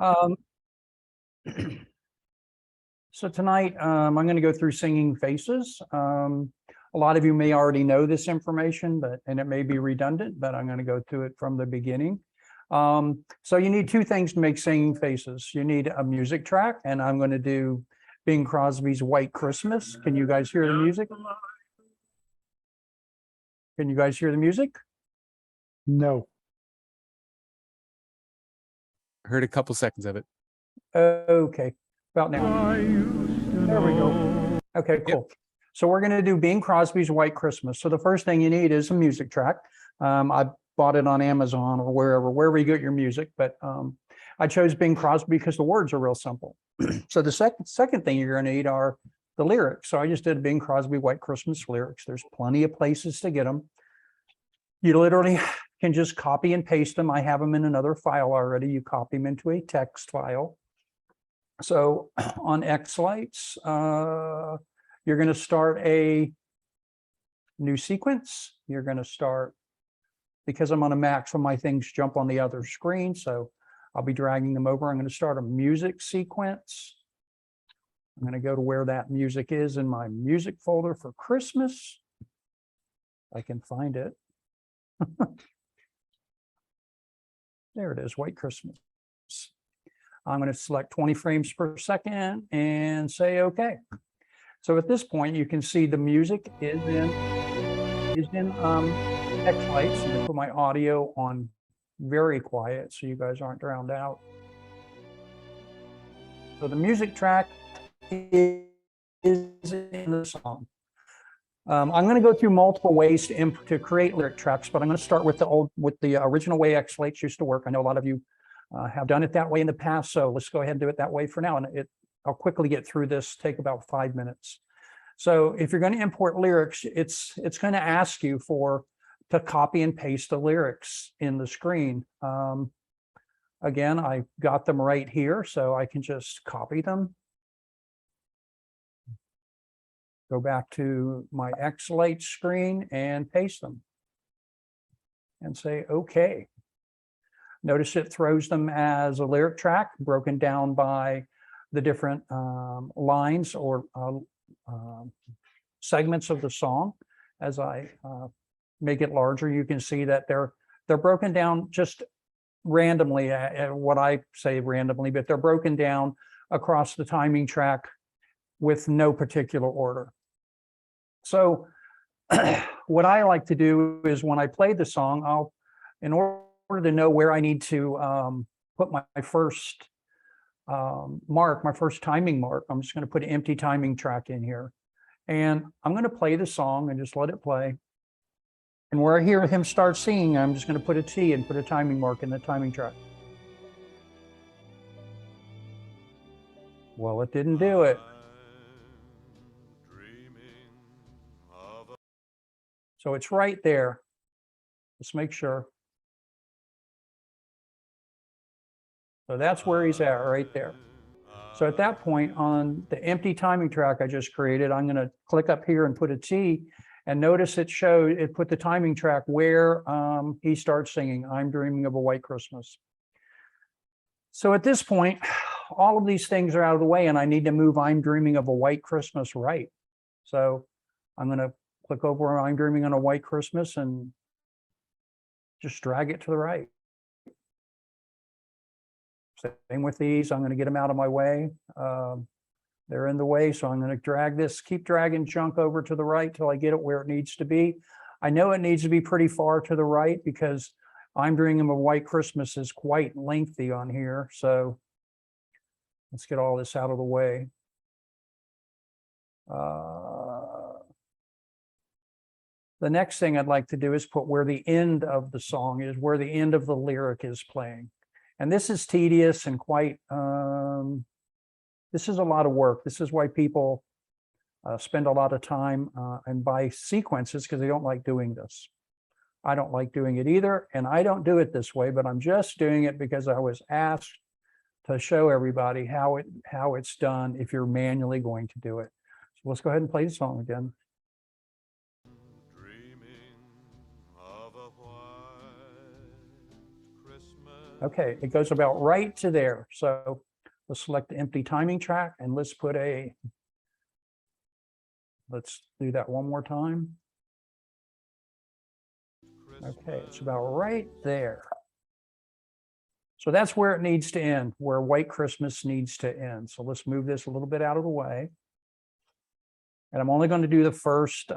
Um, so tonight, I'm going to go through Singing Faces. A lot of you may already know this information, and it may be redundant, but I'm going to go through it from the beginning. So you need two things to make Singing Faces. You need a music track, and I'm going to do Bing Crosby's White Christmas. Can you guys hear the music? Can you guys hear the music? No. Heard a couple seconds of it. Okay, about now. There we go. Okay, cool. Yep. So we're going to do Bing Crosby's White Christmas. So the first thing you need is a music track. I bought it on Amazon or wherever you get your music, but I chose Bing Crosby because the words are real simple. So the second thing you're going to need are the lyrics. So I just did Bing Crosby White Christmas lyrics. There's plenty of places to get them. You literally can just copy and paste them. I have them in another file already. You copy them into a text file. So on xLights, you're going to start a new sequence. You're going to start, because I'm on a Mac, so my things jump on the other screen. So I'll be dragging them over. I'm going to start a music sequence. I'm going to go to where that music is in my music folder for Christmas. I can find it. There it is, White Christmas. I'm going to select 20 frames per second and say OK. So at this point, you can see the music is in xLights. I'm going to put my audio on very quiet so you guys aren't drowned out. So the music track is in the song. I'm going to go through multiple ways to create lyric tracks, but I'm going to start with the original way xLights used to work. I know a lot of you have done it that way in the past, so let's go ahead and do it that way for now. And I'll quickly get through this, take about 5 minutes. So if you're going to import lyrics, it's going to ask you to copy and paste the lyrics in the screen. Again, I got them right here, so I can just copy them. Go back to my xLights screen and paste them and say, OK. Notice it throws them as a lyric track broken down by the different lines or segments of the song. As I make it larger, you can see that they're broken down just randomly, what I say randomly, but they're broken down across the timing track with no particular order. So what I like to do is when I play the song, in order to know where I need to put my first my first timing mark, I'm just going to put an empty timing track in here. And I'm going to play the song and just let it play. And where I hear him start singing, I'm just going to put a T and put a timing mark in the timing track. Well, it didn't do it. So it's right there. Let's make sure. So that's where he's at, right there. So at that point, on the empty timing track I just created, I'm going to click up here and put a T. And notice it put the timing track where he starts singing, I'm Dreaming of a White Christmas. So at this point, all of these things are out of the way, and I need to move I'm Dreaming of a White Christmas right. So I'm going to click over I'm Dreaming on a White Christmas and just drag it to the right. Same with these. I'm going to get them out of my way. They're in the way, so I'm going to drag this, keep dragging junk over to the right till I get it where it needs to be. I know it needs to be pretty far to the right because I'm Dreaming of a White Christmas is quite lengthy on here. So let's get all this out of the way. The next thing I'd like to do is put where the end of the song is, where the end of the lyric is playing. And this is tedious and quite, this is a lot of work. This is why people spend a lot of time and buy sequences, because they don't like doing this. I don't like doing it either, and I don't do it this way, but I'm just doing it because I was asked to show everybody how it's done if you're manually going to do it. So let's go ahead and play the song again. Dreaming of a white Christmas. Okay, it goes about right to there. So let's select the empty timing track and let's put let's do that one more time. Okay, it's about right there. So that's where it needs to end, where White Christmas needs to end. So let's move this a little bit out of the way. And I'm only going to do the first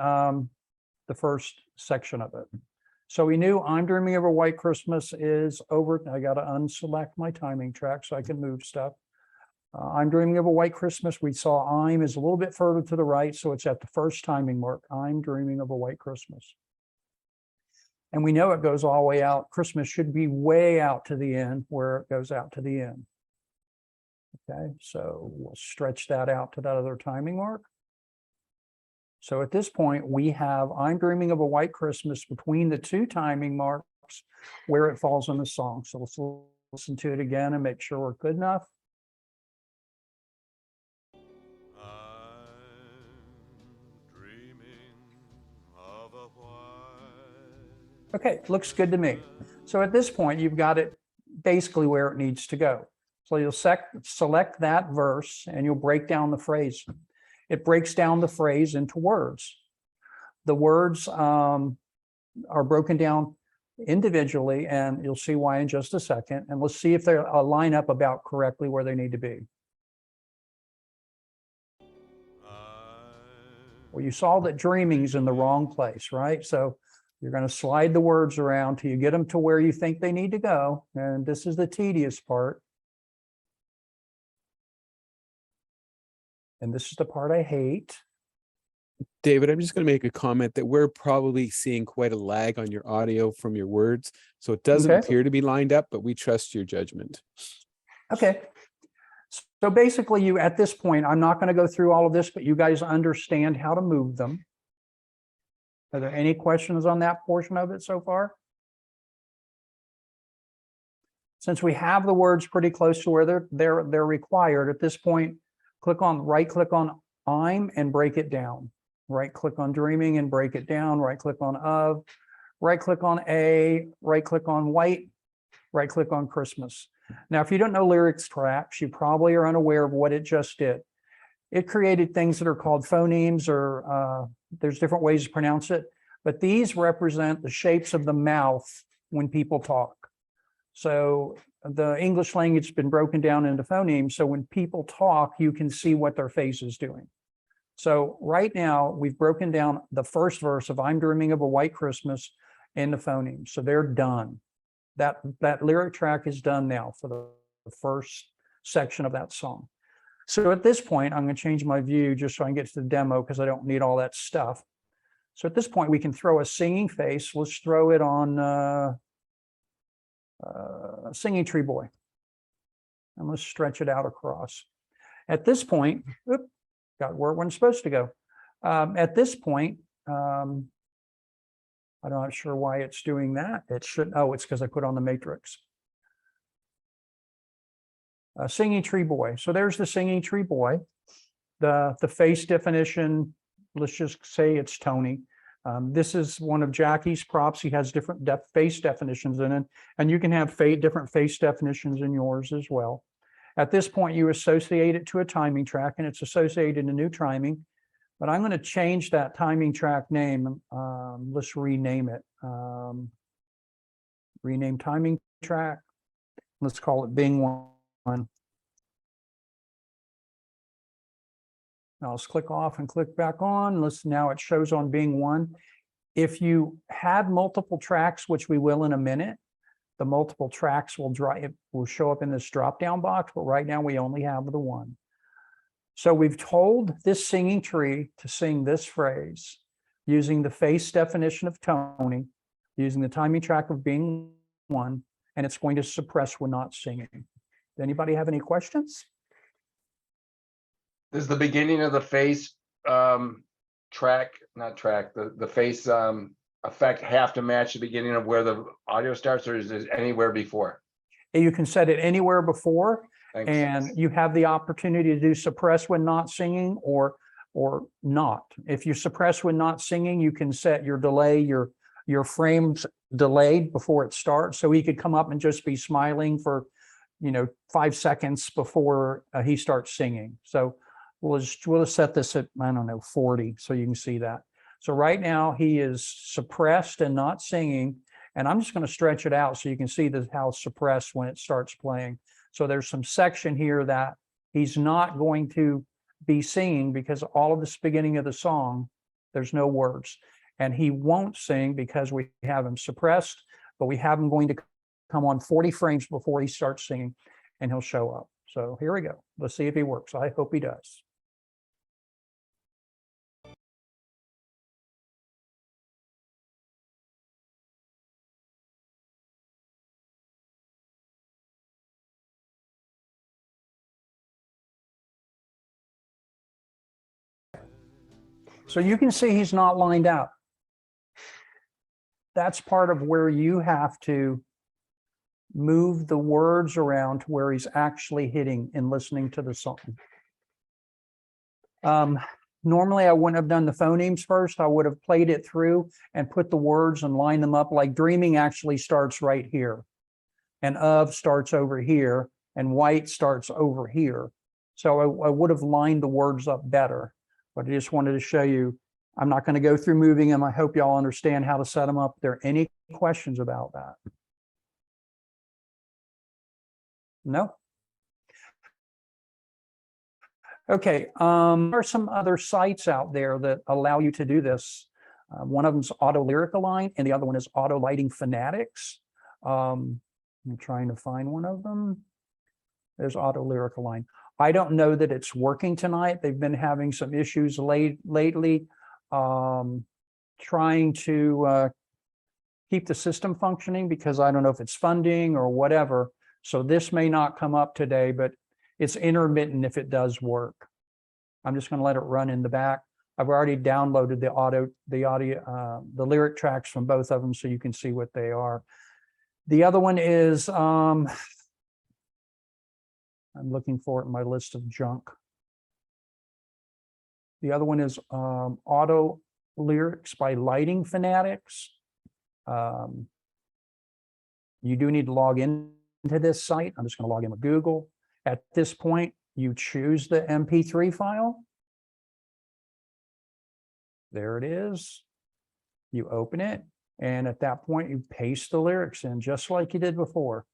section of it. So we knew I'm Dreaming of a White Christmas is over. I got to unselect my timing track so I can move stuff. I'm Dreaming of a White Christmas. We saw I'm is a little bit further to the right, so it's at the first timing mark. I'm Dreaming of a White Christmas. And we know it goes all the way out. Christmas should be way out to the end where it goes out to the end. Okay, so we'll stretch that out to that other timing mark. So at this point, we have I'm Dreaming of a White Christmas between the two timing marks where it falls in the song. So let's listen to it again and make sure we're good enough. Okay, looks good to me. So at this point, you've got it basically where it needs to go. So you'll select that verse and you'll break down the phrase. It breaks down the phrase into words. The words are broken down individually, and you'll see why in just a second. And let's see if they line up about correctly where they need to be. Well, you saw that dreaming's in the wrong place, right? So you're going to slide the words around till you get them to where you think they need to go. And this is the tedious part. And this is the part I hate. David, I'm just going to make a comment that we're probably seeing quite a lag on your audio from your words. So it doesn't appear to be lined up, but we trust your judgment. Okay. So basically you, at this point, I'm not going to go through all of this, but you guys understand how to move them. Are there any questions on that portion of it so far? Since we have the words pretty close to where they're required at this point, right click on I'm and break it down. Right click on Dreaming and break it down. Right click on of, right click on A, right click on White, right click on Christmas. Now, if you don't know lyrics tracks, you probably are unaware of what it just did. It created things that are called phonemes, or there's different ways to pronounce it, but these represent the shapes of the mouth when people talk. So the English language has been broken down into phonemes. So when people talk, you can see what their face is doing. So right now we've broken down the first verse of I'm Dreaming of a White Christmas into phonemes. So they're done. That lyric track is done now for the first section of that song. So at this point, I'm going to change my view just so I can get to the demo because I don't need all that stuff. So at this point, we can throw a singing face. Let's throw it on Singing Tree Boy. And let's stretch it out across. At this point, got where it wasn't supposed to go. At this point, I'm not sure why it's doing that. It should, oh, it's because I put on the matrix. Singing Tree Boy. So there's the Singing Tree Boy. The face definition, let's just say it's Tony. This is one of Jackie's props. He has different face definitions in it, and you can have different face definitions in yours as well. At this point, you associate it to a timing track, and it's associated to new timing. But I'm going to change that timing track name. Let's rename it. Rename timing track. Let's call it Bing 1. Now let's click off and click back on. Now it shows on Bing 1. If you had multiple tracks, which we will in a minute, the multiple tracks will show up in this drop-down box, but right now we only have the one. So we've told this singing tree to sing this phrase using the face definition of Tony, using the timing track of Bing 1, and it's going to suppress when not singing. Does anybody have any questions? Does the beginning of the face the face effect have to match the beginning of where the audio starts, or is it anywhere before? You can set it anywhere before. Thanks. And you have the opportunity to do suppress when not singing or not. If you suppress when not singing, you can set your delay, your frames delayed before it starts. So he could come up and just be smiling for, 5 seconds before he starts singing. So we'll just set this at, I don't know, 40, so you can see that. So right now he is suppressed and not singing. And I'm just going to stretch it out so you can see how suppressed when it starts playing. So there's some section here that he's not going to be singing because all of this beginning of the song, there's no words. And he won't sing because we have him suppressed, but we have him going to come on 40 frames before he starts singing, and he'll show up. So here we go. Let's see if he works. I hope he does. So you can see he's not lined up. That's part of where you have to move the words around to where he's actually hitting and listening to the song. Normally I wouldn't have done the phonemes first. I would have played it through and put the words and lined them up. Like dreaming actually starts right here, and of starts over here, and white starts over here. So I would have lined the words up better, but I just wanted to show you. I'm not going to go through moving them. I hope y'all understand how to set them up. Are there any questions about that? No? Okay, there are some other sites out there that allow you to do this. One of them is Auto Lyric Align, and the other one is Auto Lighting Fanatics. I'm trying to find one of them. There's Auto Lyric Align. I don't know that it's working tonight. They've been having some issues lately, trying to keep the system functioning because I don't know if it's funding or whatever. So this may not come up today, but it's intermittent if it does work. I'm just going to let it run in the back. I've already downloaded the lyric tracks from both of them so you can see what they are. The other one is, I'm looking for it in my list of junk. The other one is Auto Lyrics by Lighting Fanatics. You do need to log into this site. I'm just going to log in with Google. At this point, you choose the MP3 file. There it is. You open it, and at that point, you paste the lyrics in just like you did before,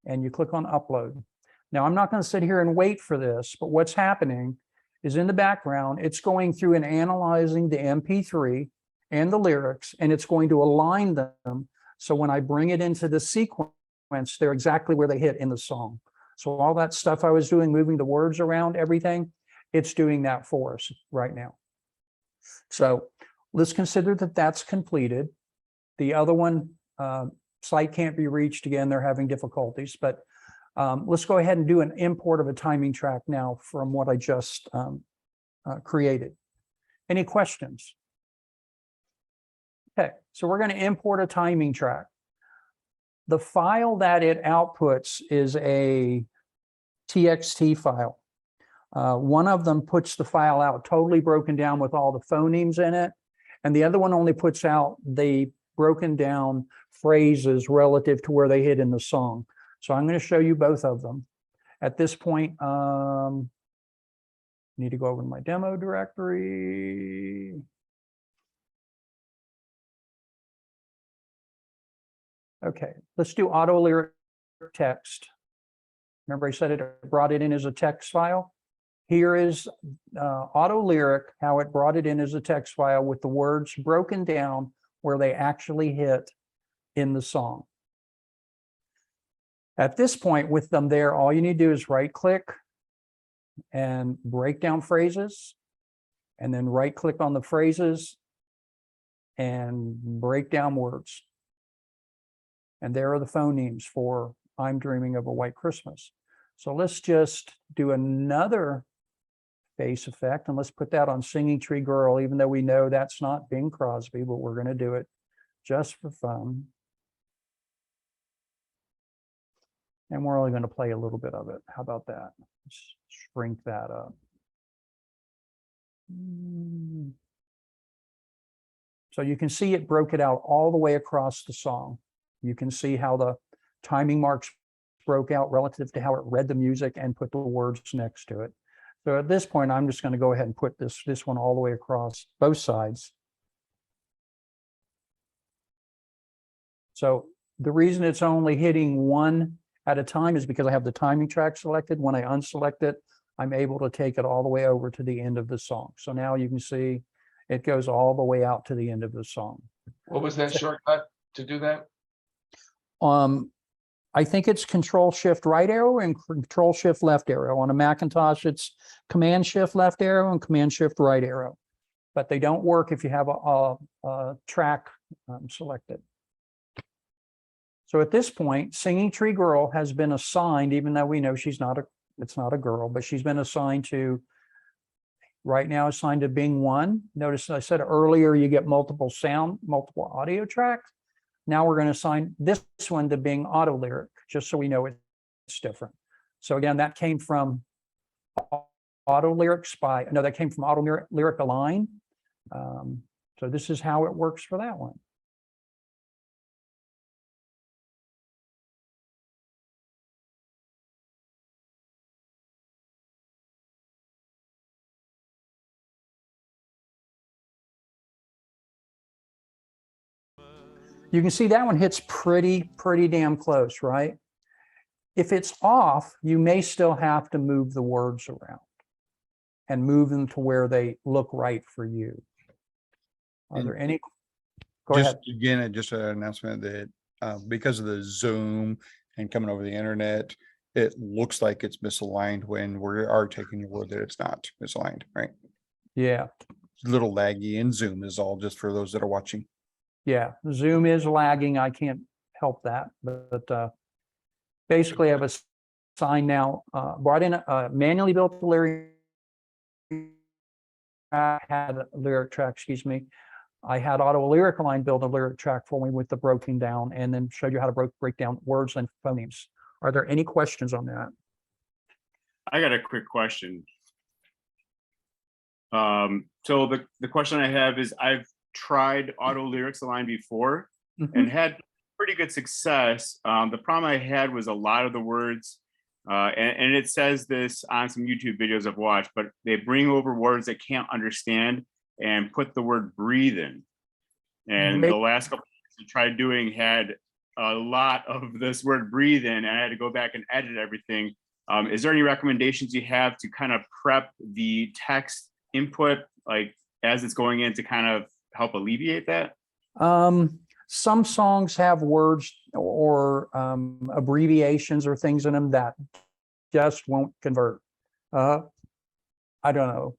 and you click on upload. Now, I'm not going to sit here and wait for this, but what's happening is in the background, it's going through and analyzing the MP3 and the lyrics, and it's going to align them. So when I bring it into the sequence, they're exactly where they hit in the song. So all that stuff I was doing, moving the words around, everything, it's doing that for us right now. So let's consider that that's completed. The other one, site can't be reached again. They're having difficulties, but let's go ahead and do an import of a timing track now from what I just created. Any questions? Okay, so we're going to import a timing track. The file that it outputs is a TXT file. One of them puts the file out totally broken down with all the phonemes in it, and the other one only puts out the broken down phrases relative to where they hit in the song. So I'm going to show you both of them. At this point, need to go over to my demo directory. Okay, let's do Auto Lyric text. Remember I said it brought it in as a text file? Here is Auto Lyric, how it brought it in as a text file with the words broken down where they actually hit in the song. At this point with them there, all you need to do is right click and break down phrases, and then right click on the phrases and break down words. And there are the phonemes for I'm Dreaming of a White Christmas. So let's just do another bass effect, and let's put that on Singing Tree Girl, even though we know that's not Bing Crosby, but we're going to do it just for fun. And we're only going to play a little bit of it. How about that? Let's shrink that up. So you can see it broke it out all the way across the song. You can see how the timing marks broke out relative to how it read the music and put the words next to it. So at this point, I'm just going to go ahead and put this one all the way across both sides. So the reason it's only hitting one at a time is because I have the timing track selected. When I unselect it, I'm able to take it all the way over to the end of the song. So now you can see it goes all the way out to the end of the song. What was that shortcut to do that? I think it's Control-Shift right arrow and Control-Shift left arrow. On a Macintosh, it's Command-Shift left arrow and Command-Shift right arrow. But they don't work if you have a track selected. So at this point, Singing Tree Girl has been assigned, even though we know it's not a girl, but she's been assigned to, right now assigned to Bing 1. Notice I said earlier you get multiple audio tracks. Now we're going to assign this one to Bing Auto Lyric, just so we know it's different. So again, that came from Auto Lyrics that came from Auto Lyric Align. So this is how it works for that one. You can see that one hits pretty damn close, right? If it's off, you may still have to move the words around and move them to where they look right for you. Are there any? Go ahead. Again, just an announcement that because of the Zoom and coming over the internet, it looks like it's misaligned when we are taking your word that it's not misaligned, right? Yeah. It's a little laggy, and Zoom is all just for those that are watching. Yeah, Zoom is lagging. I can't help that, but basically I've assigned now, brought in manually built the lyric, had a lyric track, excuse me. I had Auto Lyric Align build a lyric track for me with the broken down, and then showed you how to break down words and phonemes. Are there any questions on that? I got a quick question. So the question I have is, I've tried Auto Lyrics Align before and had pretty good success. The problem I had was a lot of the words, and it says this on some YouTube videos I've watched, but they bring over words that can't understand and put the word breathe in. And the last couple I tried doing had a lot of this word breathe in, and I had to go back and edit everything. Is there any recommendations you have to kind of prep the text input, like as it's going in, to kind of help alleviate that? Some songs have words or abbreviations or things in them that just won't convert. I don't know,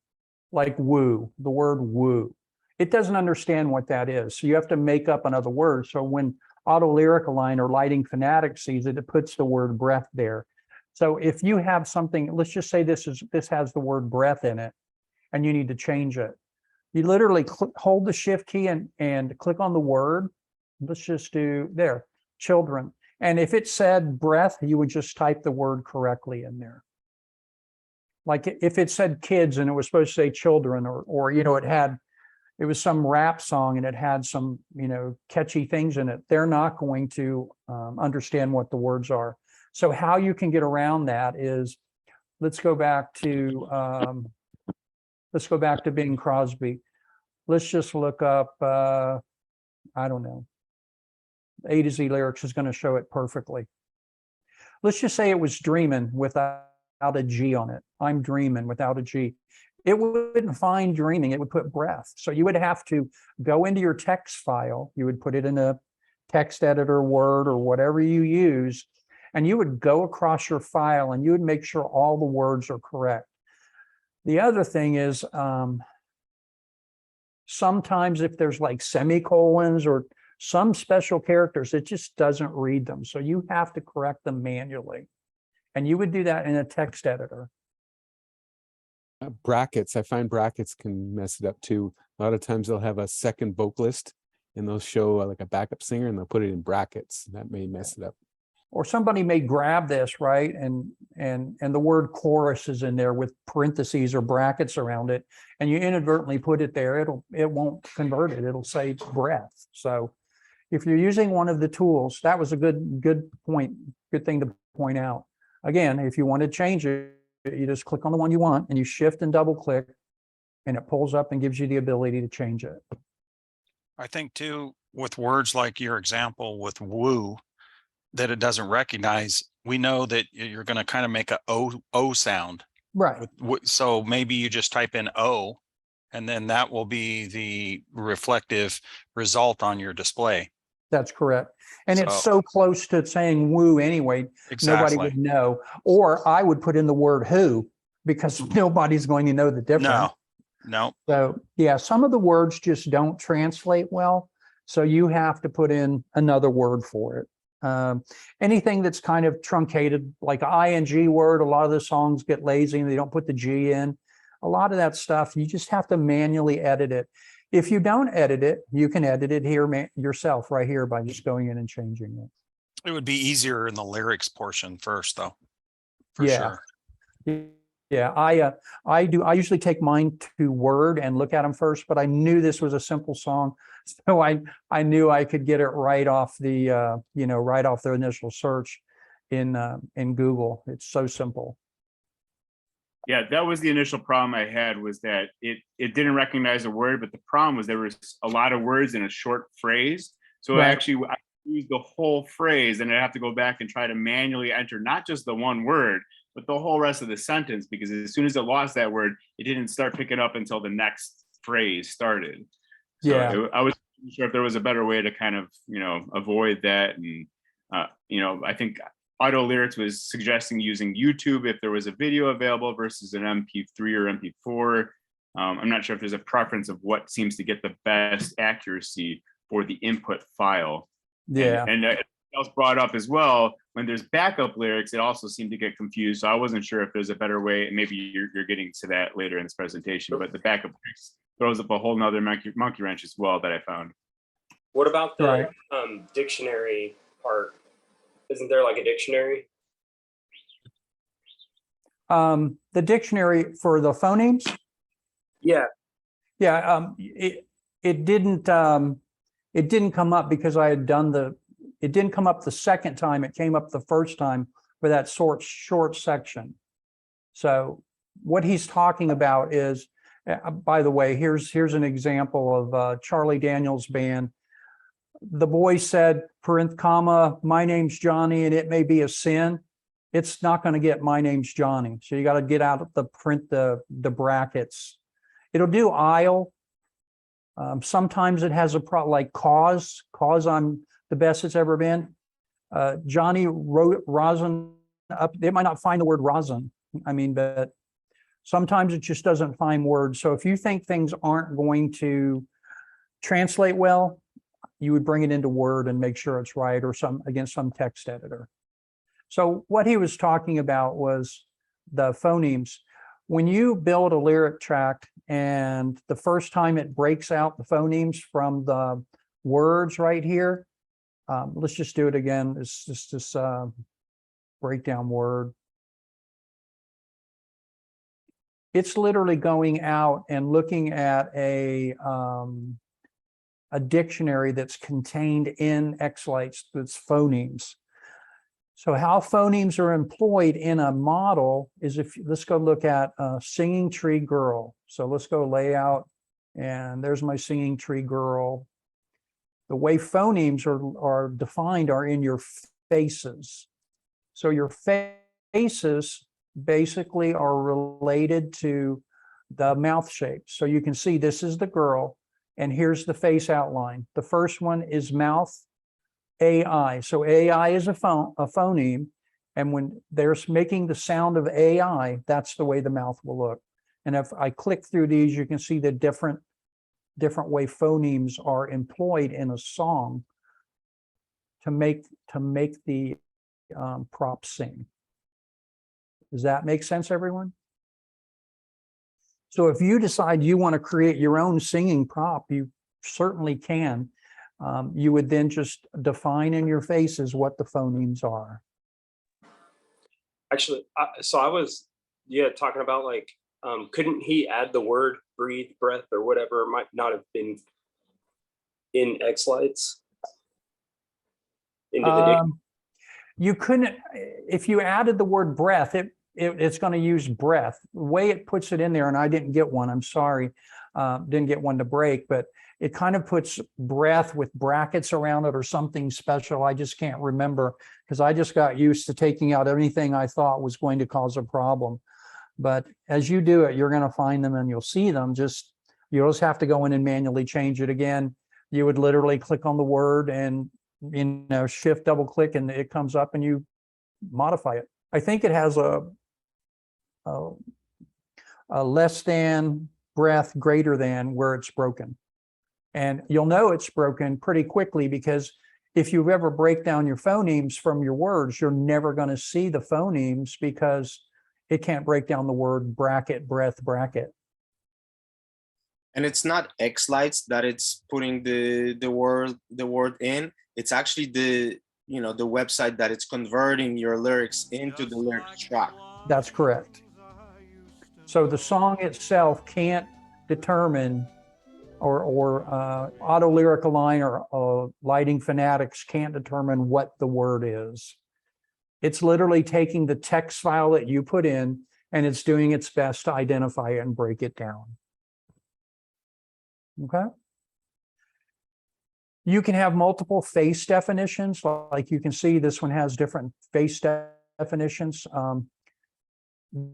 like woo, the word woo. It doesn't understand what that is. So you have to make up another word. So when Auto Lyric Align or Lighting Fanatic sees it, it puts the word breath there. So if you have something, let's just say this has the word breath in it, and you need to change it. You literally hold the shift key and click on the word. Let's just do there, children. And if it said breath, you would just type the word correctly in there. Like if it said kids and it was supposed to say children, or you know, it was some rap song and it had some, you know, catchy things in it, they're not going to understand what the words are. So how you can get around that is, let's go back to Bing Crosby. Let's just look up, I don't know, A to Z Lyrics is going to show it perfectly. Let's just say it was dreaming without a G on it. I'm dreaming without a G. It wouldn't find dreaming, it would put breath. So you would have to go into your text file, you would put it in a text editor, Word, or whatever you use, and you would go across your file and you would make sure all the words are correct. The other thing is, sometimes if there's like semicolons or some special characters, it just doesn't read them. So you have to correct them manually. And you would do that in a text editor. Brackets, I find brackets can mess it up too. A lot of times they'll have a second vocalist and they'll show like a backup singer and they'll put it in brackets. That may mess it up. or somebody may grab this, right? And the word chorus is in there with parentheses or brackets around it, and you inadvertently put it there, it won't convert it. It'll say breath. So if you're using one of the tools, that was a good point, good thing to point out. Again, if you want to change it, you just click on the one you want and you shift and double click, and it pulls up and gives you the ability to change it. I think too, with words like your example with woo, that it doesn't recognize, we know that you're going to kind of make a O sound. Right. So maybe you just type in O, and then that will be the reflective result on your display. That's correct. And it's so close to saying woo anyway, Exactly. nobody would know. Or I would put in the word who, because nobody's going to know the difference. No. So yeah, some of the words just don't translate well. So you have to put in another word for it. Anything that's kind of truncated, like an ing word, a lot of the songs get lazy and they don't put the G in. A lot of that stuff, you just have to manually edit it. If you don't edit it, you can edit it here yourself right here by just going in and changing it. It would be easier in the lyrics portion first, though. For Yeah. sure. Yeah, I usually take mine to Word and look at them first, but I knew this was a simple song, so I knew I could get it right off the right off the initial search in Google. It's so simple. Yeah, that was the initial problem I had, was that it didn't recognize a word, but the problem was there was a lot of words in a short phrase. So Right. I used the whole phrase, and I have to go back and try to manually enter not just the one word, but the whole rest of the sentence, because as soon as it lost that word, it didn't start picking up until the next phrase started. So Yeah. I was sure if there was a better way to kind of, avoid that. And, I think Auto Lyrics was suggesting using YouTube if there was a video available versus an MP3 or MP4. I'm not sure if there's a preference of what seems to get the best accuracy for the input file. Yeah. And else brought up as well, when there's backup lyrics, it also seemed to get confused. So I wasn't sure if there's a better way, and maybe you're getting to that later in this presentation, but the backup lyrics throws up a whole nother monkey wrench as well that I found. What about the Right. Dictionary part? Isn't there like a dictionary? The dictionary for the phonemes. Yeah. Yeah. It didn't come up because I had done it didn't come up the second time. It came up the first time for that short section. So what he's talking about is, by the way, here's an example of Charlie Daniels' band. The boy said, comma, my name's Johnny, and it may be a sin. It's not going to get my name's Johnny. So you got to get out of the brackets. It'll do I'll. Sometimes it has a like cause I'm the best it's ever been. Johnny wrote rosin up. They might not find the word rosin. But sometimes it just doesn't find words. So if you think things aren't going to translate well, you would bring it into Word and make sure it's right, or some text editor. So what he was talking about was the phonemes. When you build a lyric track and the first time it breaks out the phonemes from the words right here, let's just do it again. It's just this breakdown word. It's literally going out and looking at a dictionary that's contained in xLights, that's phonemes. So how phonemes are employed in a model is, let's go look at Singing Tree Girl. So let's go layout, and there's my Singing Tree Girl. The way phonemes are defined are in your faces. So your faces basically are related to the mouth shape. So you can see this is the girl, and here's the face outline. The first one is mouth AI. So AI is a phoneme, and when they're making the sound of AI, that's the way the mouth will look. And if I click through these, you can see the different way phonemes are employed in a song to make the prop sing. Does that make sense, everyone? So if you decide you want to create your own singing prop, you certainly can. You would then just define in your faces what the phonemes are. Actually, so I was, talking about like, couldn't he add the word breathe, breath, or whatever might not have been in xLights into the dictionary? You couldn't, if you added the word breath, it's going to use breath. The way it puts it in there, and I didn't get one, I'm sorry, didn't get one to break, but it kind of puts breath with brackets around it or something special. I just can't remember because I just got used to taking out anything I thought was going to cause a problem. But as you do it, you're going to find them and you'll see them. You'll just have to go in and manually change it again. You would literally click on the word and shift double click and it comes up and you modify it. I think it has a less than, breath, greater than where it's broken. And you'll know it's broken pretty quickly because if you ever break down your phonemes from your words, you're never going to see the phonemes because it can't break down the word bracket, breath, bracket. And it's not xLights that it's putting the word in. It's actually the website that it's converting your lyrics into the lyric track. That's correct. So the song itself can't determine, or Auto Lyric Align or Lighting Fanatics can't determine what the word is. It's literally taking the text file that you put in and it's doing its best to identify it and break it down. Okay. You can have multiple face definitions. Like you can see, this one has different face definitions.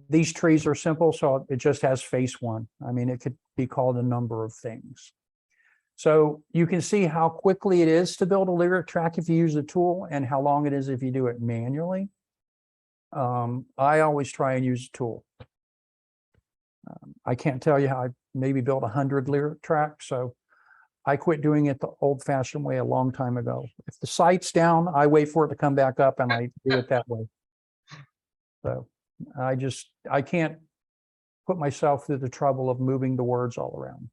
These trees are simple, so it just has face one. I mean, it could be called a number of things. So you can see how quickly it is to build a lyric track if you use the tool and how long it is if you do it manually. I always try and use a tool. I can't tell you how I maybe built 100 lyric tracks, so I quit doing it the old-fashioned way a long time ago. If the site's down, I wait for it to come back up and I do it that way. So I can't put myself through the trouble of moving the words all around.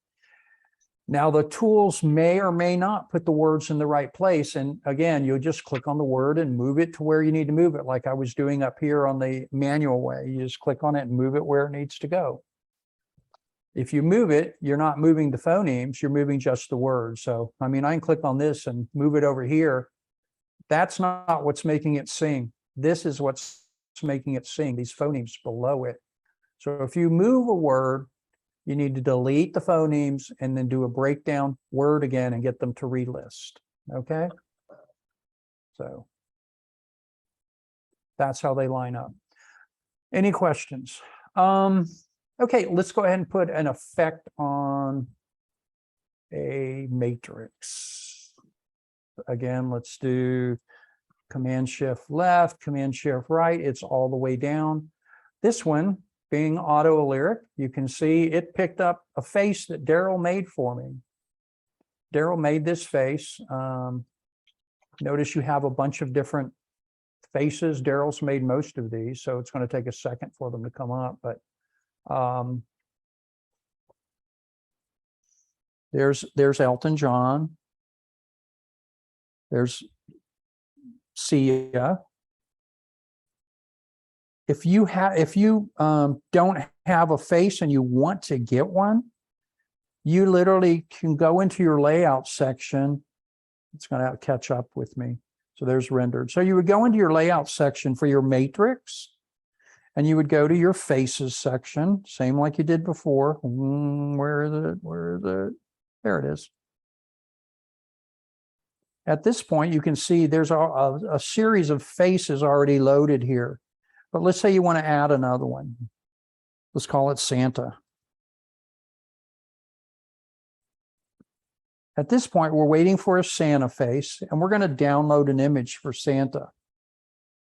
Now, the tools may or may not put the words in the right place. And again, you'll just click on the word and move it to where you need to move it, like I was doing up here on the manual way. You just click on it and move it where it needs to go. If you move it, you're not moving the phonemes, you're moving just the words. So, I mean, I can click on this and move it over here. That's not what's making it sing. This is what's making it sing, these phonemes below it. So if you move a word, you need to delete the phonemes and then do a breakdown word again and get them to relist. Okay. So that's how they line up. Any questions? Okay, let's go ahead and put an effect on a matrix. Again, let's do Command Shift left, Command Shift right. It's all the way down. This one, being Auto Lyric, you can see it picked up a face that Daryl made for me. Daryl made this face. Notice you have a bunch of different faces. Daryl's made most of these, so it's going to take a second for them to come up. But there's Elton John. There's Sia. If you don't have a face and you want to get one, you literally can go into your layout section. It's going to catch up with me. So there's rendered. So you would go into your layout section for your matrix, and you would go to your faces section, same like you did before. Where is it? Where is it? There it is. At this point, you can see there's a series of faces already loaded here. But let's say you want to add another one. Let's call it Santa. At this point, we're waiting for a Santa face, and we're going to download an image for Santa.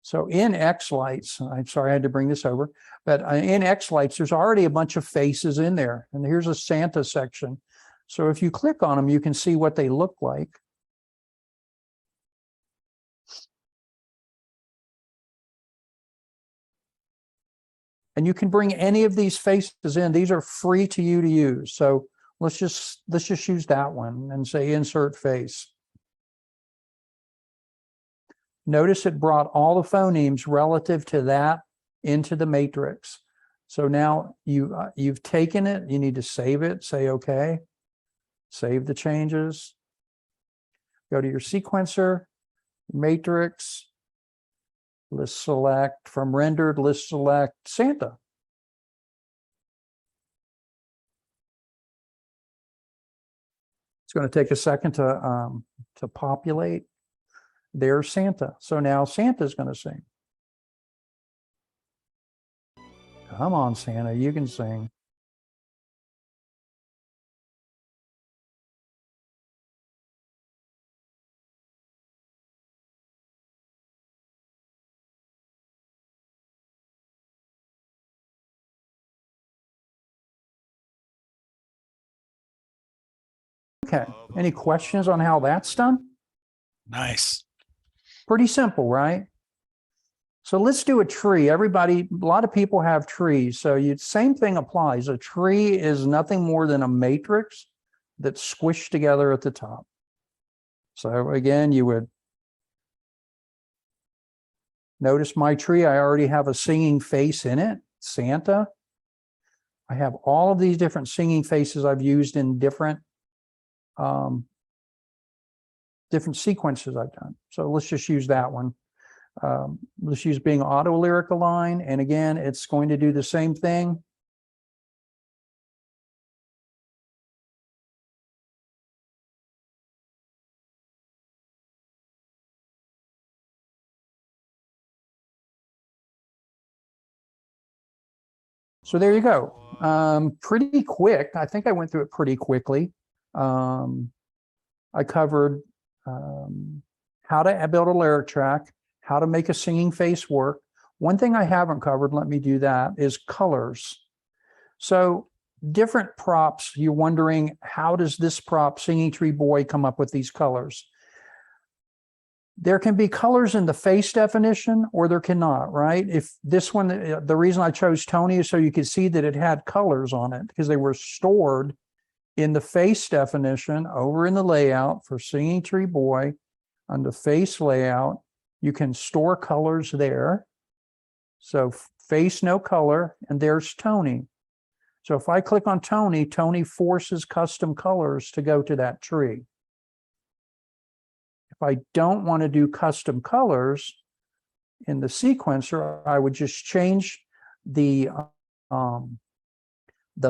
So in xLights, I'm sorry I had to bring this over, but in xLights, there's already a bunch of faces in there. And here's a Santa section. So if you click on them, you can see what they look like. And you can bring any of these faces in. These are free to you to use. So let's just use that one and say insert face. Notice it brought all the phonemes relative to that into the matrix. So now you've taken it, you need to save it, say okay, save the changes. Go to your sequencer, matrix, list select, from rendered, list select Santa. It's going to take a second to populate. There's Santa. So now Santa's going to sing. Come on, Santa, you can sing. Okay, any questions on how that's done? Nice. Pretty simple, right? So let's do a tree. Everybody, a lot of people have trees. So same thing applies. A tree is nothing more than a matrix that's squished together at the top. So again, you would notice my tree. I already have a singing face in it, Santa. I have all of these different singing faces I've used in different sequences I've done. So let's just use that one. Let's use being auto lyric align. And again, it's going to do the same thing. So there you go. Pretty quick. I think I went through it pretty quickly. I covered how to build a lyric track, how to make a singing face work. One thing I haven't covered, let me do that, is colors. So different props, you're wondering, how does this prop, Singing Tree Boy, come up with these colors? There can be colors in the face definition, or there cannot, right? If this one, the reason I chose Tony is so you could see that it had colors on it because they were stored in the face definition over in the layout for Singing Tree Boy. On the face layout, you can store colors there. So face no color, and there's Tony. So if I click on Tony, Tony forces custom colors to go to that tree. If I don't want to do custom colors in the sequencer, I would just change the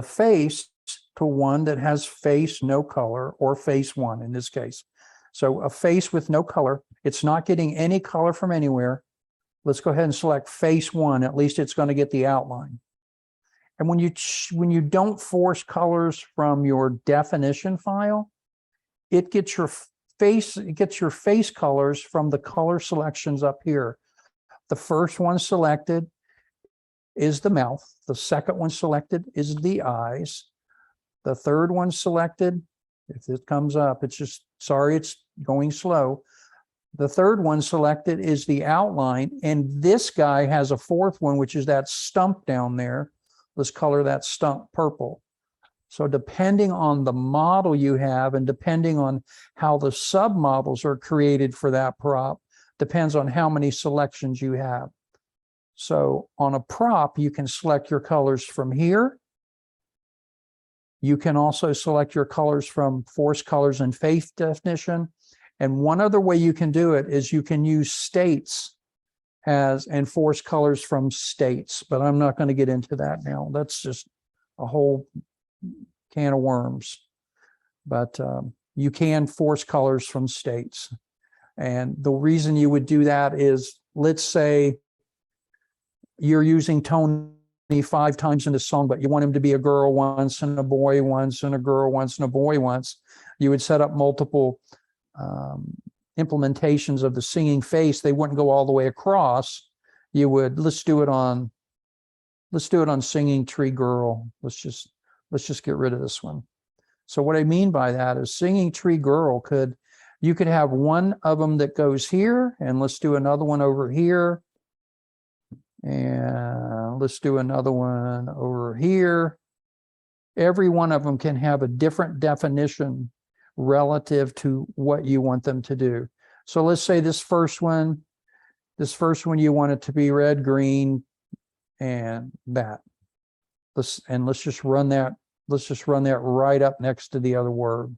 face to one that has face no color, or face one in this case. So a face with no color, it's not getting any color from anywhere. Let's go ahead and select face one. At least it's going to get the outline. And when you don't force colors from your definition file, it gets your face colors from the color selections up here. The first one selected is the mouth. The second one selected is the eyes. The third one selected, if it comes up, it's just, sorry, it's going slow. The third one selected is the outline, and this guy has a fourth one, which is that stump down there. Let's color that stump purple. So depending on the model you have, and depending on how the submodels are created for that prop, depends on how many selections you have. So on a prop, you can select your colors from here. You can also select your colors from force colors and face definition. And one other way you can do it is you can use states and force colors from states, but I'm not going to get into that now. That's just a whole can of worms. But you can force colors from states. And the reason you would do that is, let's say you're using Tony 5 times in the song, but you want him to be a girl once and a boy once and a girl once and a boy once. You would set up multiple implementations of the singing face. They wouldn't go all the way across. You would, let's do it on Singing Tree Girl. Let's just get rid of this one. So what I mean by that is Singing Tree Girl you could have one of them that goes here, and let's do another one over here. And let's do another one over here. Every one of them can have a different definition relative to what you want them to do. So let's say this first one, This first one, you want it to be red, green, and that. Let's just run that. Let's just run that right up next to the other word.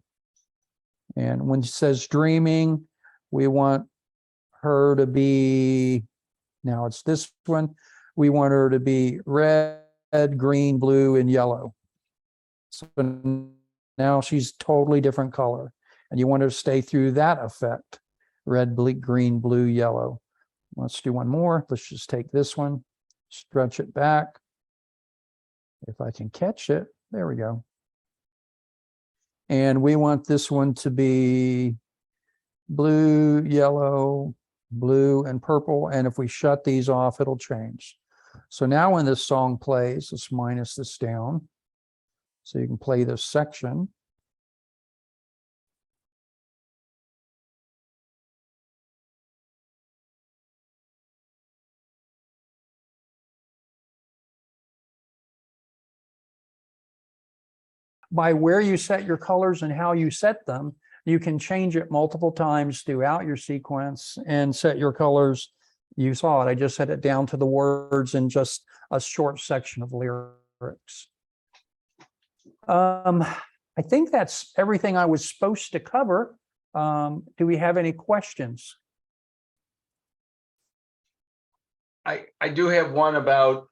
And when it says dreaming, we want her to be, now it's this one. We want her to be red, green, blue, and yellow. So now she's totally different color. And you want her to stay through that effect. Red, green, blue, yellow. Let's do one more. Let's just take this one, stretch it back. If I can catch it, there we go. And we want this one to be blue, yellow, blue, and purple. And if we shut these off, it'll change. So now when this song plays, let's minus this down. So you can play this section. By where you set your colors and how you set them, you can change it multiple times throughout your sequence and set your colors. You saw it. I just set it down to the words in just a short section of lyrics. I think that's everything I was supposed to cover. Do we have any questions? I do have one about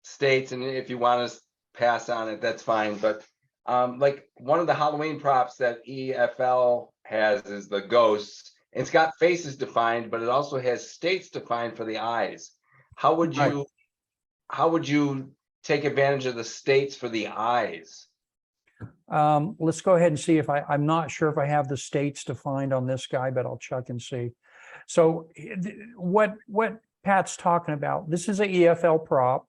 states, and if you want to pass on it, that's fine. But like one of the Halloween props that EFL has is the ghosts. It's got faces defined, but it also has states defined for the eyes. How would you take advantage of the states for the eyes? Let's go ahead and see if I'm not sure if I have the states defined on this guy, but I'll check and see. So what Pat's talking about, this is a EFL prop,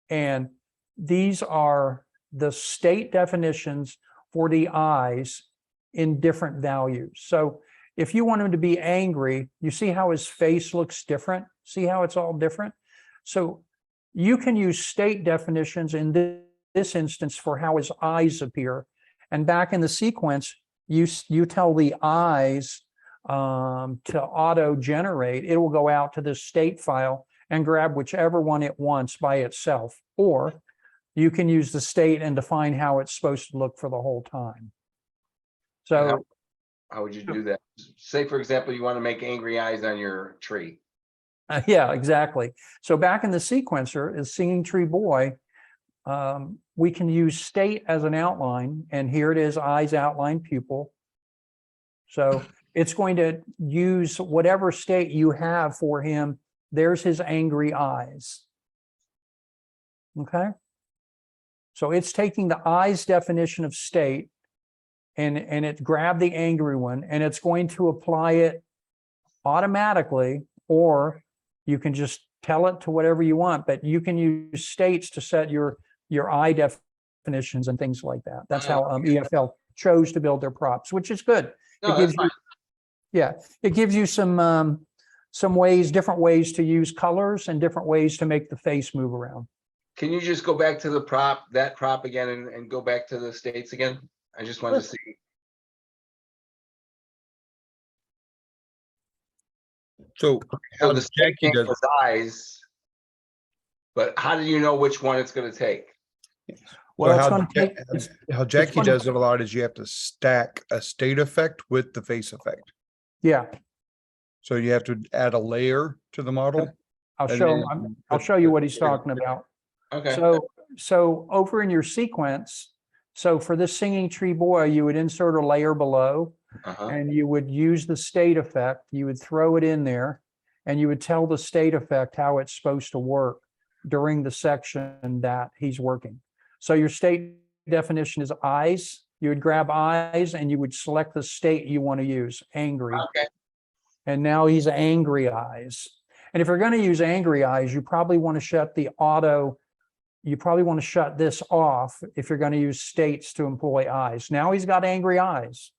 and these are the state definitions for the eyes in different values. So if you want him to be angry, you see how his face looks different? See how it's all different? So you can use state definitions in this instance for how his eyes appear. And back in the sequence, you tell the eyes to auto-generate. It will go out to the state file and grab whichever one it wants by itself. Or you can use the state and define how it's supposed to look for the whole time. So how would you do that? Say, for example, you want to make angry eyes on your tree. Yeah, exactly. So back in the sequencer is Singing Tree Boy. We can use state as an outline, and here it is, eyes, outline, pupil. So it's going to use whatever state you have for him. There's his angry eyes. Okay. So it's taking the eyes definition of state and it grabbed the angry one, and it's going to apply it automatically, or you can just tell it to whatever you want, but you can use states to set your eye definitions and things like that. That's how EFL chose to build their props, which is good. No, It gives that's you, yeah, it gives you some ways, different ways to use colors and different ways to make the face move around. Can you just go back to the prop, that prop again, and go back to the states again? I just wanted to see. So So how the state Jackie does, was eyes, but how do you know which one it's going to take? Well, so it's how, going to take, how Jackie gonna- does it a lot is you have to stack a state effect with the face effect. yeah, So you have to add a layer to the model. I'll and show, then I'll put show you the- what he's talking about. Okay. So over in your sequence, so for this Singing Tree Boy, you would insert a layer below, and you would use the state effect. You would throw it in there, and you would tell the state effect how it's supposed to work during the section that he's working. So your state definition is eyes. You would grab eyes, and you would select the state you want to use, angry. Okay. And now he's angry eyes. And if you're going to use angry eyes, you probably want to shut the auto. You probably want to shut this off if you're going to use states to employ eyes. Now he's got angry eyes.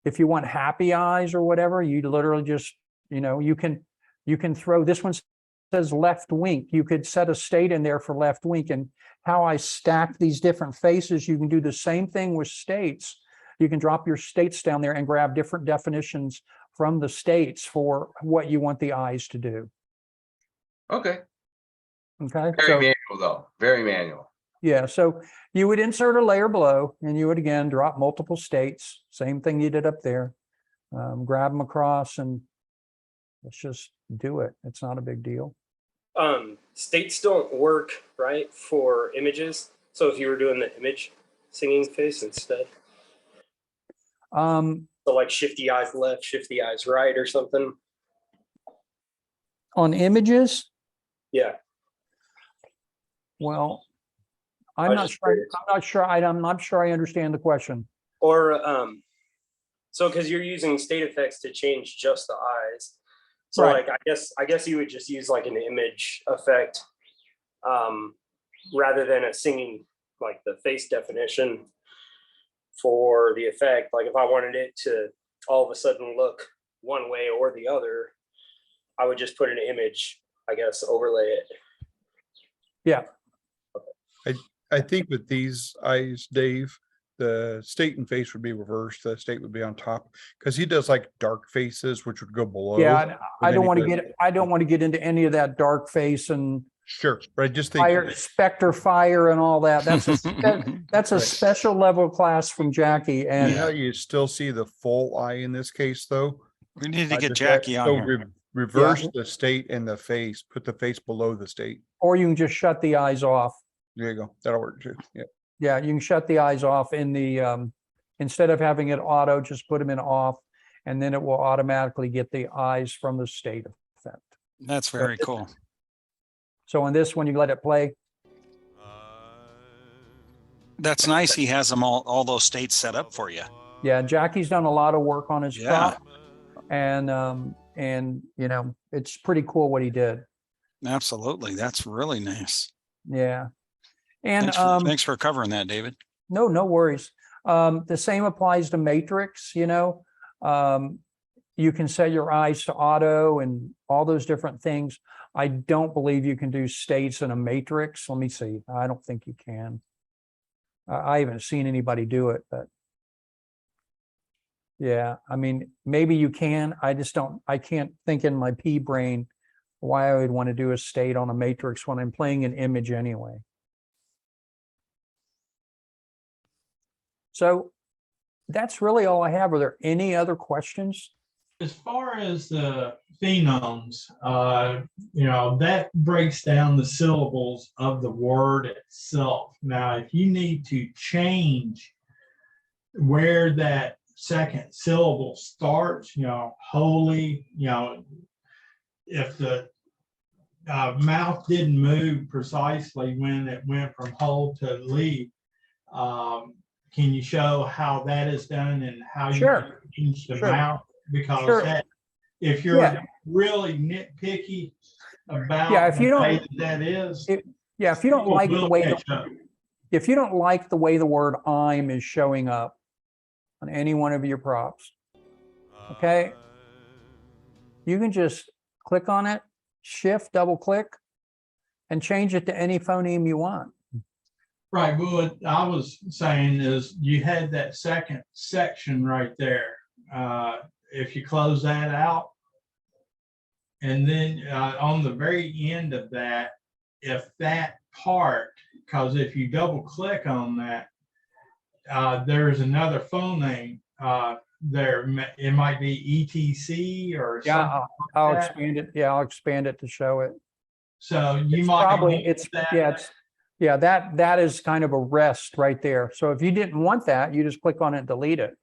If you want happy eyes or whatever, you literally just, you can throw, this one says left wink. You could set a state in there for left wink. And how I stack these different faces, you can do the same thing with states. You can drop your states down there and grab different definitions from the states for what you want the eyes to do. Okay, Okay, very so manual though, very manual. yeah, so you would insert a layer below and you would again drop multiple states, same thing you did up there. Grab them across and let's just do it. It's not a big deal. States don't work, right, for images. So if you were doing the image singing face instead, Um, so like shift the eyes left, shift the eyes right or something. on images, Yeah. well, I I'm was not just sure. curious. I'm not sure I understand the question. Or so because you're using state effects to change just the eyes. So Right. like I guess you would just use like an image effect rather than a singing, like the face definition for the effect. Like if I wanted it to all of a sudden look one way or the other, I would just put an image, I guess, overlay it. Yeah. I think with these eyes, Dave, the state and face would be reversed. The state would be on top because he does like dark faces, which would go below. Yeah, I then don't he want to goes- get, I don't want to get into any of that dark face and Sure, but I just think fire, specter fire and all that. That's that's a Right. special level class from Jackie. And you know, you still see the full eye in this case, though. We need to I get just- Jackie on so here. reverse the state and the face, put the face below the state. or you can just shut the eyes off. There you go. That'll work too. Yeah. Yeah, you can shut the eyes off in the, instead of having it auto, just put them in off, and then it will automatically get the eyes from the state effect. That's very cool. So on this one, you let it play. That's nice. He has them all those states set up for you. Yeah, Jackie's done a lot of work on his Yeah. prop. And you know, it's pretty cool what he did. Absolutely. That's really nice. Yeah. And Thanks for covering that, David. no worries. The same applies to Matrix, you know. You can set your eyes to auto and all those different things. I don't believe you can do states in a Matrix. Let me see. I don't think you can. I haven't seen anybody do it, but yeah, I mean, maybe you can. I can't think in my pea brain why I would want to do a state on a Matrix when I'm playing an image anyway. So that's really all I have. Are there any other questions? As far as the phenomes, you know, that breaks down the syllables of the word itself. Now, if you need to change where that second syllable starts, you know, holy, you know, if the mouth didn't move precisely when it went from whole to lead, can you show how that is done and how you Sure. can change the Sure. mouth? Because Sure. that, if you're Yeah. really nitpicky about Yeah, if you the don't- way that is, Yeah, if you don't like the we'll way, catch up. if you don't like the way the word I'm is showing up on any one of your props, okay, you can just click on it, shift, double click, and change it to any phoneme you want. Right, but what I was saying is you had that second section right there. If you close that out, and then on the very end of that, if that part, because if you double click on that, there's another phone name there. It might be ETC or something. Yeah, I'll that. expand it. Yeah, I'll expand it to show it. So you It's might probably, want it's, that. yeah, it's, yeah, that is kind of a rest right there. So if you didn't want that, you just click on it and delete it.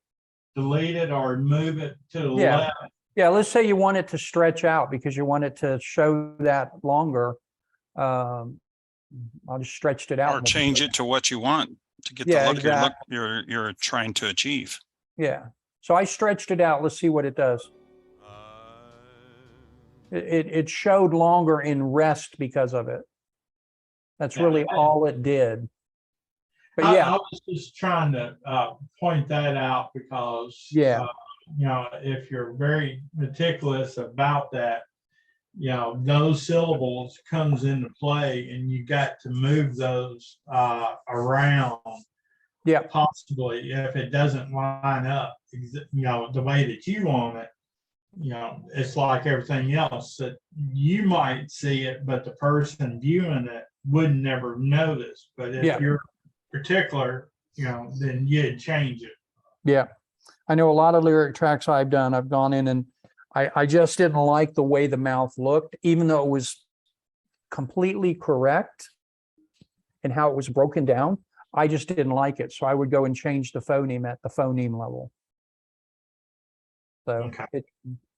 Delete it or move it to the Yeah. left. Yeah, let's say you want it to stretch out because you want it to show that longer. I'll just stretched it out. Or change it to what you want to get Yeah, the look exactly. you're trying to achieve. Yeah, so I stretched it out. Let's see what it does. It showed longer in rest because of it. That's Yeah. really all it did. But I yeah, was just trying to point that out because, Yeah. You know, if you're very meticulous about that, you know, those syllables comes into play and you got to move those around. Yeah. Possibly if it doesn't line up, you know, the way that you want it. it's like everything else that you might see it, but the person viewing it would never notice. But if Yeah. you're particular, then you'd change it. Yeah. I know a lot of lyric tracks I've done, I've gone in and I just didn't like the way the mouth looked, even though it was completely correct and how it was broken down. I just didn't like it. So I would go and change the phoneme at the phoneme level. So Okay.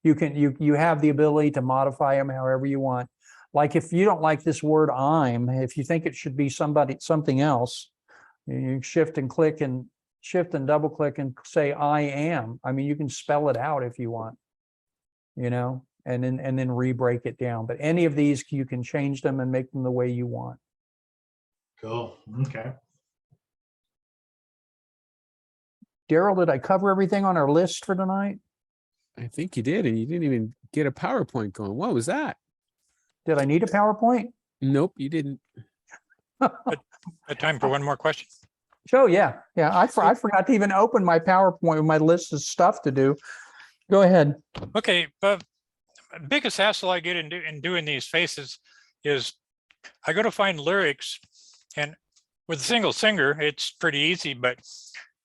you have the ability to modify them however you want. Like if you don't like this word I'm, if you think it should be something else, you shift and double click and say I am. I mean, you can spell it out if you want, and then re-break it down. But any of these, you can change them and make them the way you want. Cool. Okay. Daryl, did I cover everything on our list for tonight? I think you did, and you didn't even get a PowerPoint going. What was that? Did I need a PowerPoint? Nope, you didn't. Time for one more question. Oh, yeah. I forgot to even open my PowerPoint with my list of stuff to do. Go ahead. Okay, but biggest hassle I get in doing these faces is I go to find lyrics, and with a single singer, it's pretty easy. But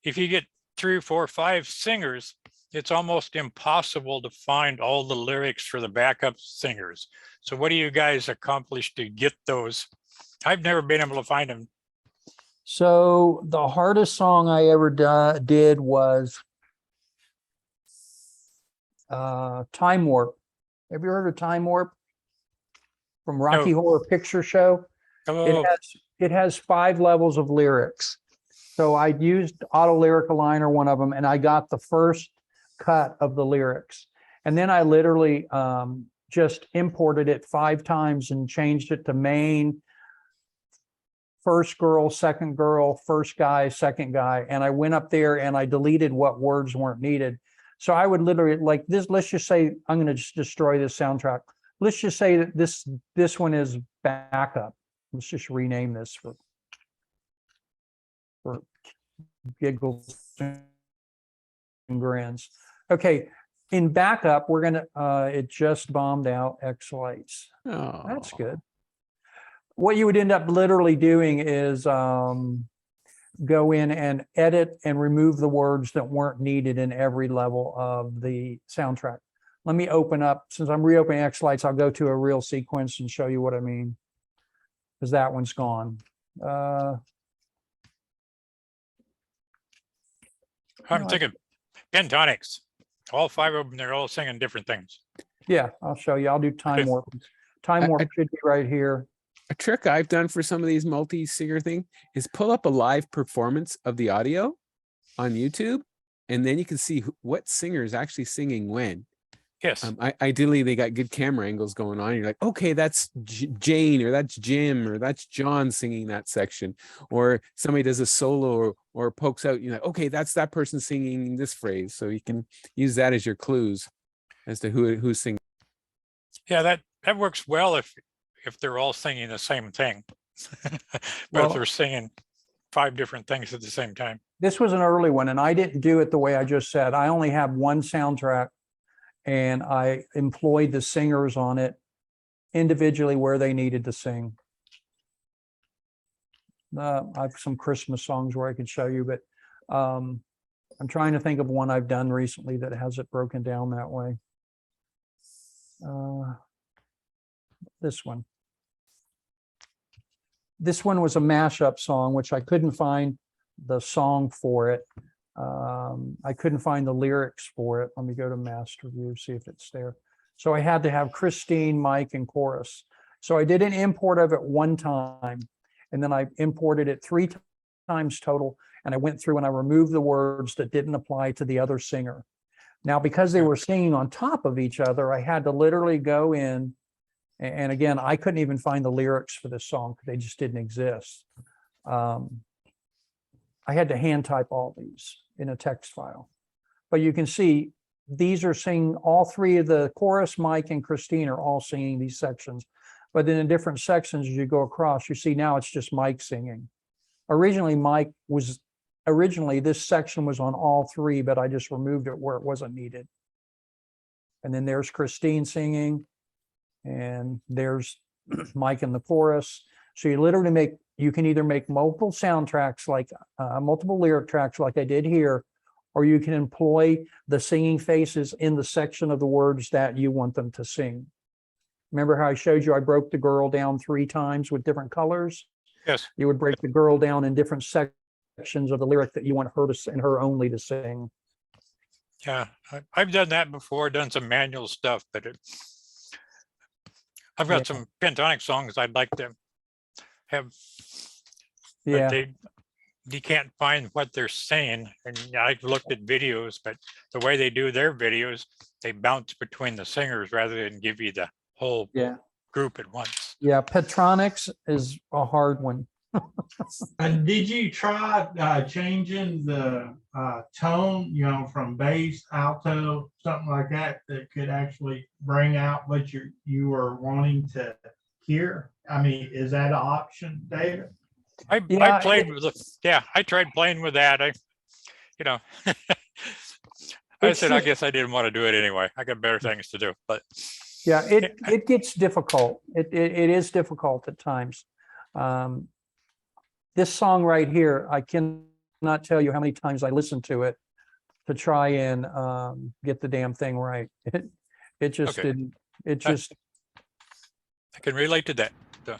if you get 3, 4, 5 singers, it's almost impossible to find all the lyrics for the backup singers. So what do you guys accomplish to get those? I've never been able to find them. So the hardest song I ever did was Time Warp. Have you heard of Time Warp from Rocky Horror Picture Show? Oh, It has 5 levels of lyrics. So I used Auto Lyric Aligner, one of them, and I got the first cut of the lyrics. And then I literally just imported it 5 times and changed it to main, first girl, second girl, first guy, second guy. And I went up there and I deleted what words weren't needed. So I would literally like this. Let's just say I'm going to just destroy this soundtrack. Let's just say that this one is backup. Let's just rename this for giggles and grins. Okay. In backup, we're going to, it just bombed out xLights. Oh, That's good. What you would end up literally doing is go in and edit and remove the words that weren't needed in every level of the soundtrack. Let me open up, since I'm reopening xLights, I'll go to a real sequence and show you what I mean, because that one's gone. I'm thinking pentatonics. All 5 of them, they're all singing different things. Yeah, I'll show you. I'll do Time Warp. Time Warp should be right here. a trick I've done for some of these multi-singer thing is pull up a live performance of the audio on YouTube, and then you can see what singer is actually singing when. Yes. Ideally, they got good camera angles going on. You're like, okay, that's Jane, or that's Jim, or that's John singing that section. Or somebody does a solo or pokes out, you're like, okay, that's that person singing this phrase. So you can use that as your clues as to who's singing. Yeah, that works well if they're all singing the same thing. But Well, if they're singing 5 different things at the same time. this was an early one, and I didn't do it the way I just said. I only have one soundtrack, and I employed the singers on it individually where they needed to sing. I have some Christmas songs where I could show you, but I'm trying to think of one I've done recently that has it broken down that way. This one. This one was a mashup song, which I couldn't find the song for it. I couldn't find the lyrics for it. Let me go to master view, see if it's there. So I had to have Christine, Mike, and chorus. So I did an import of it one time, and then I imported it 3 times total. And I went through and I removed the words that didn't apply to the other singer. Now, because they were singing on top of each other, I had to literally go in. And again, I couldn't even find the lyrics for this song because they just didn't exist. I had to hand type all these in a text file. But you can see these are singing, all 3 of the chorus, Mike and Christine are all singing these sections. But then in different sections, as you go across, you see now it's just Mike singing. Originally, this section was on all 3, but I just removed it where it wasn't needed. And then there's Christine singing. And there's Mike in the chorus. So you can either make multiple soundtracks, like multiple lyric tracks like I did here, or you can employ the singing faces in the section of the words that you want them to sing. Remember how I showed you I broke the girl down 3 times with different colors? Yes. You would break the girl down in different sections of the lyric that you want her to sing, her only to sing. Yeah, I've done that before, done some manual stuff, but I've got some pentatonic songs I'd like to have, but Yeah, you can't find what they're saying. And I've looked at videos, but the way they do their videos, they bounce between the singers rather than give you the whole yeah, group at once. yeah. Petronics is a hard one. And did you try changing the tone, from bass, alto, something like that, that could actually bring out what you were wanting to hear? I mean, is that an option, David? I played with I tried playing with that. I said, I guess I didn't want to do it anyway. I got better things to do, but Yeah, it gets difficult. It is difficult at times. This song right here, I cannot tell you how many times I listened to it to try and get the damn thing right. It just Okay. didn't. It just. I can relate to that. So,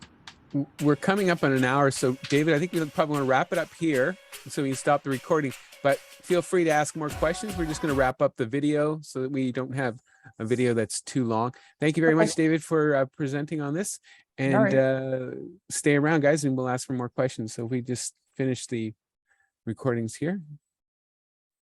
We're coming up on an hour, so David, I think we probably want to wrap it up here so we can stop the recording. But feel free to ask more questions. We're just going to wrap up the video so that we don't have a video that's too long. Thank you very much, David, for presenting on this. And stay around, guys, and we'll ask for more questions. So we just finish the recordings here.